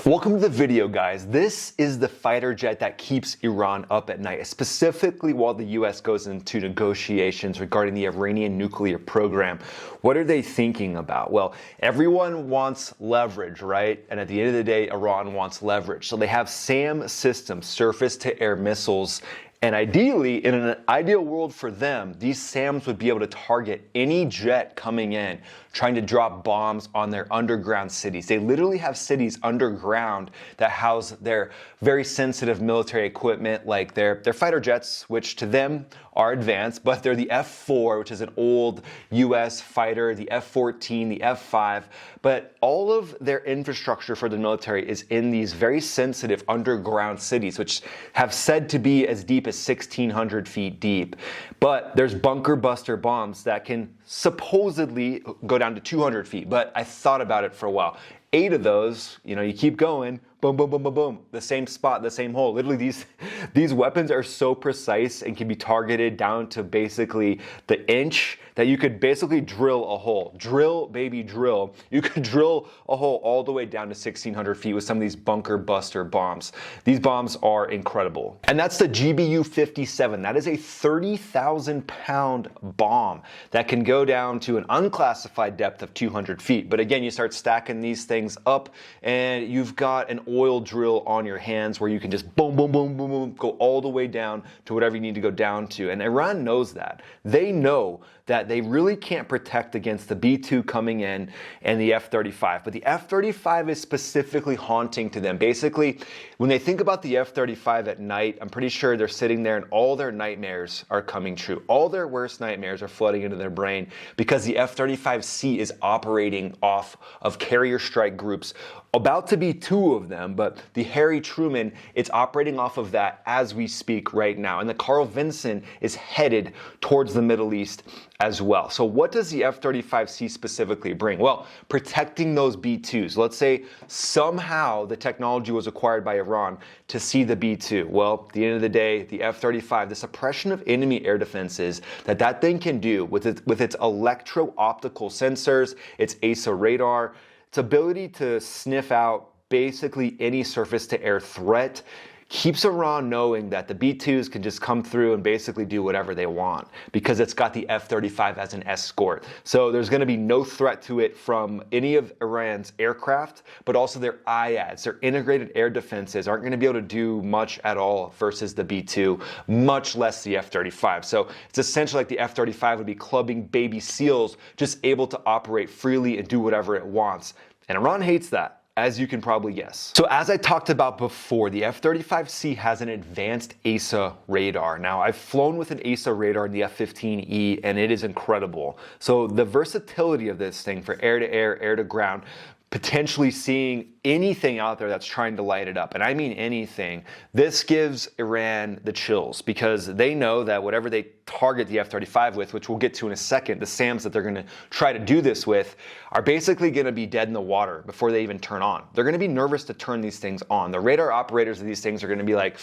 Welcome to the video, guys. This is the fighter jet that keeps Iran up at night, specifically while the US goes into negotiations regarding the Iranian nuclear program. What are they thinking about? Well, everyone wants leverage, right? And at the end of the day, Iran wants leverage. So they have SAM systems, surface-to-air missiles. And ideally, in an ideal world for them, these SAMs would be able to target any jet coming in, trying to drop bombs on their underground cities. They literally have cities underground that house their very sensitive military equipment, like their fighter jets, which to them are advanced, but they're the F-4, which is an old US fighter, the F-14, the F-5, but all of their infrastructure for the military is in these very sensitive underground cities, which have said to be as deep as 1,600 feet deep. But there's bunker buster bombs that can supposedly go down to 200 feet, but I thought about it for a while. 8 of those, you keep going, boom, boom, boom, boom, boom, the same spot, the same hole. Literally, these weapons are so precise and can be targeted down to basically the inch that you could basically drill a hole. Drill, baby, drill. You could drill a hole all the way down to 1,600 feet with some of these bunker buster bombs. These bombs are incredible. And that's the GBU-57. That is a 30,000-pound bomb that can go down to an unclassified depth of 200 feet. But again, you start stacking these things up and you've got an oil drill on your hands where you can just boom, boom, boom, boom, boom, go all the way down to whatever you need to go down to. And Iran knows that. They know that they really can't protect against the B-2 coming in and the F-35. But the F-35 is specifically haunting to them. Basically, when they think about the F-35 at night, I'm pretty sure they're sitting there and all their nightmares are coming true. All their worst nightmares are flooding into their brain because the F-35C is operating off of carrier strike groups. About to be 2 of them, but the Harry Truman, it's operating off of that as we speak right now. And the Carl Vinson is headed towards the Middle East as well. So what does the F-35C specifically bring? Well, protecting those B-2s. Let's say somehow the technology was acquired by Iran to see the B-2. Well, at the end of the day, the F-35, the suppression of enemy air defenses that thing can do with its electro-optical sensors, its AESA radar, its ability to sniff out basically any surface-to-air threat, keeps Iran knowing that the B-2s can just come through and basically do whatever they want because it's got the F-35 as an escort. So there's going to be no threat to it from any of Iran's aircraft, but also their IADs, their integrated air defenses, aren't going to be able to do much at all versus the B-2, much less the F-35. So it's essentially like the F-35 would be clubbing baby seals, just able to operate freely and do whatever it wants. And Iran hates that, as you can probably guess. So as I talked about before, the F-35C has an advanced AESA radar. Now, I've flown with an AESA radar in the F-15E, and it is incredible. So the versatility of this thing for air-to-air, air-to-ground, potentially seeing anything out there that's trying to light it up, and I mean anything, this gives Iran the chills because they know that whatever they target the F-35 with, which we'll get to in a second, the SAMs that they're going to try to do this with, are basically going to be dead in the water before they even turn on. They're going to be nervous to turn these things on. The radar operators of these things are going to be like,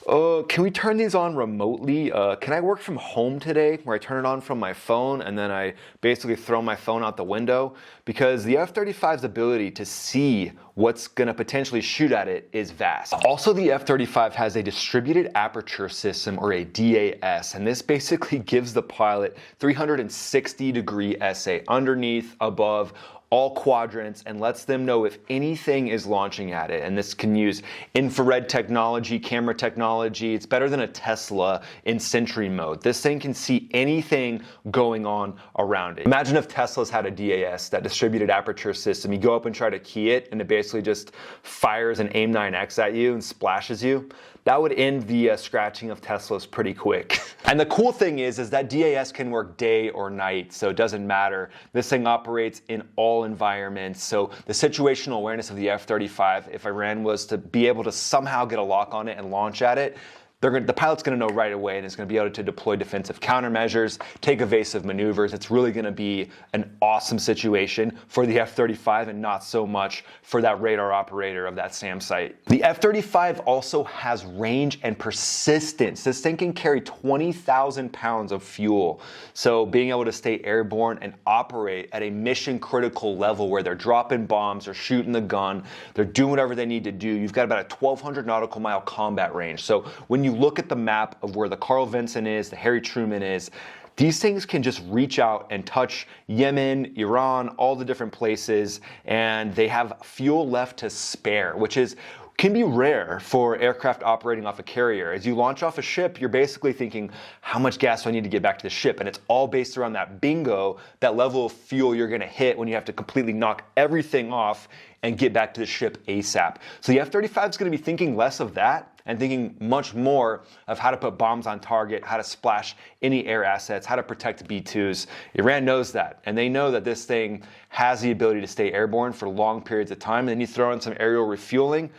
oh, can we turn these on remotely? Can I work from home today where I turn it on from my phone and then I basically throw my phone out the window? Because the F-35's ability to see what's going to potentially shoot at it is vast. Also, the F-35 has a distributed aperture system, or a DAS, and this basically gives the pilot 360-degree SA, underneath, above, all quadrants, and lets them know if anything is launching at it. And this can use infrared technology, camera technology. It's better than a Tesla in Sentry mode. This thing can see anything going on around it. Imagine if Tesla's had a DAS, that distributed aperture system. You go up and try to key it, and it basically just fires an AIM-9X at you and splashes you. That would end the scratching of Teslas pretty quick. And the cool thing is that DAS can work day or night, so it doesn't matter. This thing operates in all environments. So the situational awareness of the F-35, if Iran was to be able to somehow get a lock on it and launch at it, the pilot's going to know right away and is going to be able to deploy defensive countermeasures, take evasive maneuvers. It's really going to be an awesome situation for the F-35 and not so much for that radar operator of that SAM site. The F-35 also has range and persistence. This thing can carry 20,000 pounds of fuel. So being able to stay airborne and operate at a mission critical level where they're dropping bombs or shooting the gun, they're doing whatever they need to do. You've got about a 1,200 nautical mile combat range. So when you look at the map of where the Carl Vinson is, the Harry Truman is, these things can just reach out and touch Yemen, Iran, all the different places, and they have fuel left to spare, which can be rare for aircraft operating off a carrier. As you launch off a ship, you're basically thinking, how much gas do I need to get back to the ship? And it's all based around that bingo, that level of fuel you're gonna hit when you have to completely knock everything off and get back to the ship ASAP. So the F-35 is gonna be thinking less of that and thinking much more of how to put bombs on target, how to splash any air assets, how to protect B-2s. Iran knows that, and they know that this thing has the ability to stay airborne for long periods of time, and then you throw in some aerial refueling,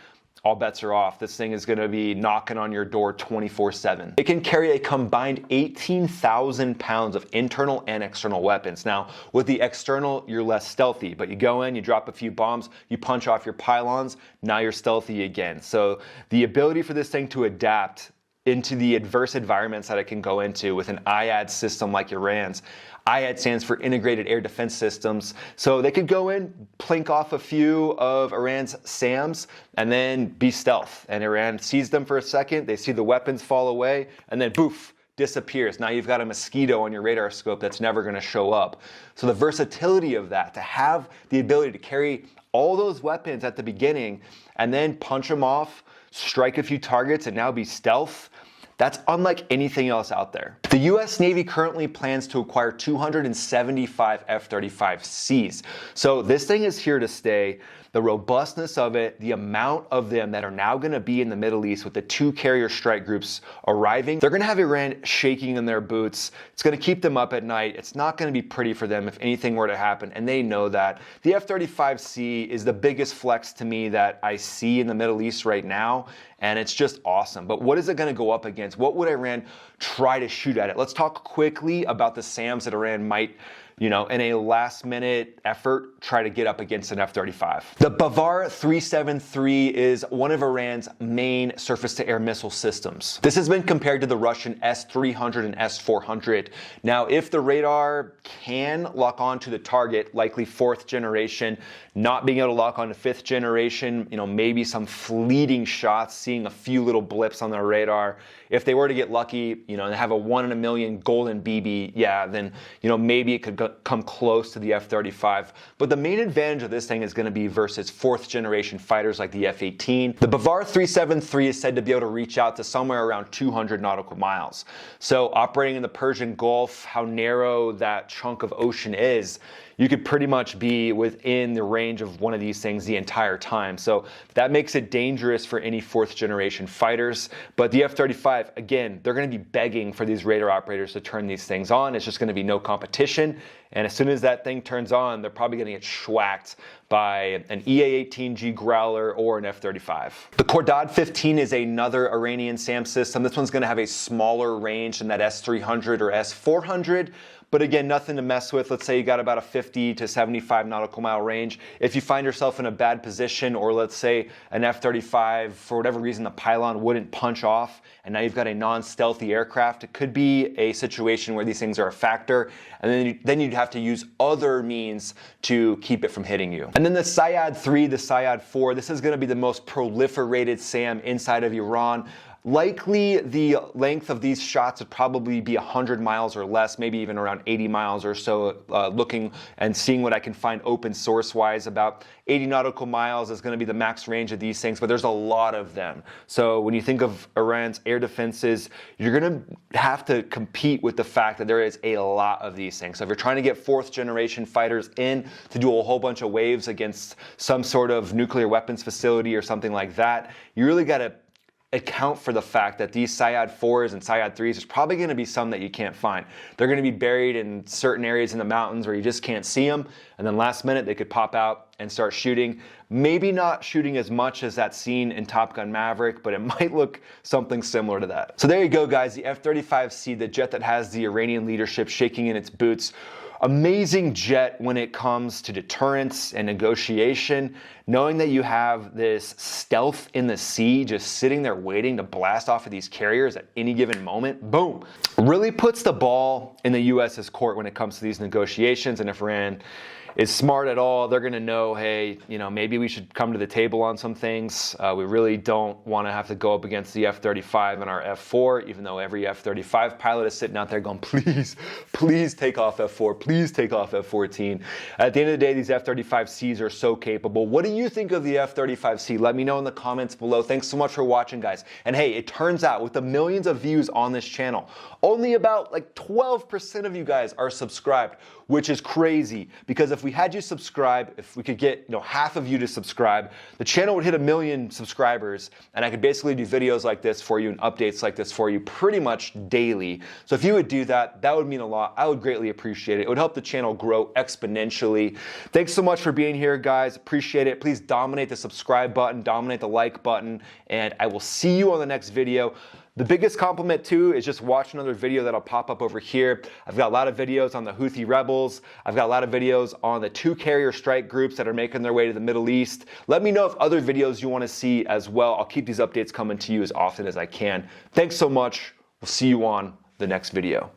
all bets are off. This thing is going to be knocking on your door 24/7. It can carry a combined 18,000 pounds of internal and external weapons. Now, with the external, you're less stealthy, but you go in, you drop a few bombs, you punch off your pylons, now you're stealthy again. So the ability for this thing to adapt into the adverse environments that it can go into with an IAD system like Iran's. IAD stands for Integrated Air Defense Systems. So they could go in, plink off a few of Iran's SAMs, and then be stealth. And Iran sees them for a second, they see the weapons fall away, and then boof, disappears. Now you've got a mosquito on your radar scope that's never going to show up. So the versatility of that, to have the ability to carry all those weapons at the beginning and then punch them off, strike a few targets, and now be stealth, that's unlike anything else out there. The US Navy currently plans to acquire 275 F-35Cs. So this thing is here to stay. The robustness of it, the amount of them that are now going to be in the Middle East with the 2 carrier strike groups arriving, they're going to have Iran shaking in their boots. It's going to keep them up at night. It's not going to be pretty for them if anything were to happen, and they know that. The F-35C is the biggest flex to me that I see in the Middle East right now, and it's just awesome. But what is it going to go up against? What would Iran try to shoot at it? Let's talk quickly about the SAMs that Iran might, in a last-minute effort, try to get up against an F-35. The Bavar 373 is one of Iran's main surface-to-air missile systems. This has been compared to the Russian S-300 and S-400. Now, if the radar can lock onto the target, likely 4th generation, not being able to lock on to 5th generation, maybe some fleeting shots, seeing a few little blips on the radar. If they were to get lucky, and have a 1 in a million golden BB, then, maybe it could come close to the F-35. But the main advantage of this thing is going to be versus 4th generation fighters like the F-18. The Bavar 373 is said to be able to reach out to somewhere around 200 nautical miles. So operating in the Persian Gulf, how narrow that chunk of ocean is, you could pretty much be within the range of one of these things the entire time. So that makes it dangerous for any 4th generation fighters. But the F-35, again, they're going to be begging for these radar operators to turn these things on. It's just going to be no competition. And as soon as that thing turns on, they're probably going to get schwacked by an EA-18G Growler or an F-35. The Khordad 15 is another Iranian SAM system. This one's going to have a smaller range than that S-300 or S-400. But again, nothing to mess with. Let's say you got about a 50 to 75 nautical mile range. If you find yourself in a bad position, or let's say an F-35, for whatever reason, the pylon wouldn't punch off, and now you've got a non-stealthy aircraft, it could be a situation where these things are a factor, and then you'd have to use other means to keep it from hitting you. And then the Sayad 3, the Sayad 4, this is going to be the most proliferated SAM inside of Iran. Likely the length of these shots would probably be 100 miles or less, maybe even around 80 miles or so, looking and seeing what I can find open source wise. About 80 nautical miles is going to be the max range of these things, but there's a lot of them. So when you think of Iran's air defenses, you're going to have to compete with the fact that there is a lot of these things. So if you're trying to get 4th generation fighters in to do a whole bunch of waves against some sort of nuclear weapons facility or something like that, you really got to account for the fact that these Syad 4s and Syad 3s is probably going to be some that you can't find. They're going to be buried in certain areas in the mountains where you just can't see them, and then last minute they could pop out and start shooting. Maybe not shooting as much as that scene in Top Gun Maverick, but it might look something similar to that. So there you go, guys, the F-35C, the jet that has the Iranian leadership shaking in its boots. Amazing jet when it comes to deterrence and negotiation, knowing that you have this stealth in the sea just sitting there waiting to blast off of these carriers at any given moment. Boom. Really puts the ball in the US's court when it comes to these negotiations. And if Iran is smart at all, they're going to know, hey, maybe we should come to the table on some things. We really don't want to have to go up against the F-35 and our F-4, even though every F-35 pilot is sitting out there going, please, please take off F-4, please take off F-14. At the end of the day, these F-35Cs are so capable. What do you think of the F-35C? Let me know in the comments below. Thanks so much for watching, guys. And hey, it turns out with the millions of views on this channel, only about 12% of you guys are subscribed, which is crazy, because if we had you subscribe, if we could get half of you to subscribe, the channel would hit 1 million subscribers, and I could basically do videos like this for you and updates like this for you pretty much daily. So if you would do that, that would mean a lot. I would greatly appreciate it. It would help the channel grow exponentially. Thanks so much for being here, guys. Appreciate it. Please dominate the subscribe button, dominate the like button, and I will see you on the next video. The biggest compliment too is just watch another video that'll pop up over here. I've got a lot of videos on the Houthi rebels. I've got a lot of videos on the 2 carrier strike groups that are making their way to the Middle East. Let me know if other videos you want to see as well. I'll keep these updates coming to you as often as I can. Thanks so much. We'll see you on the next video.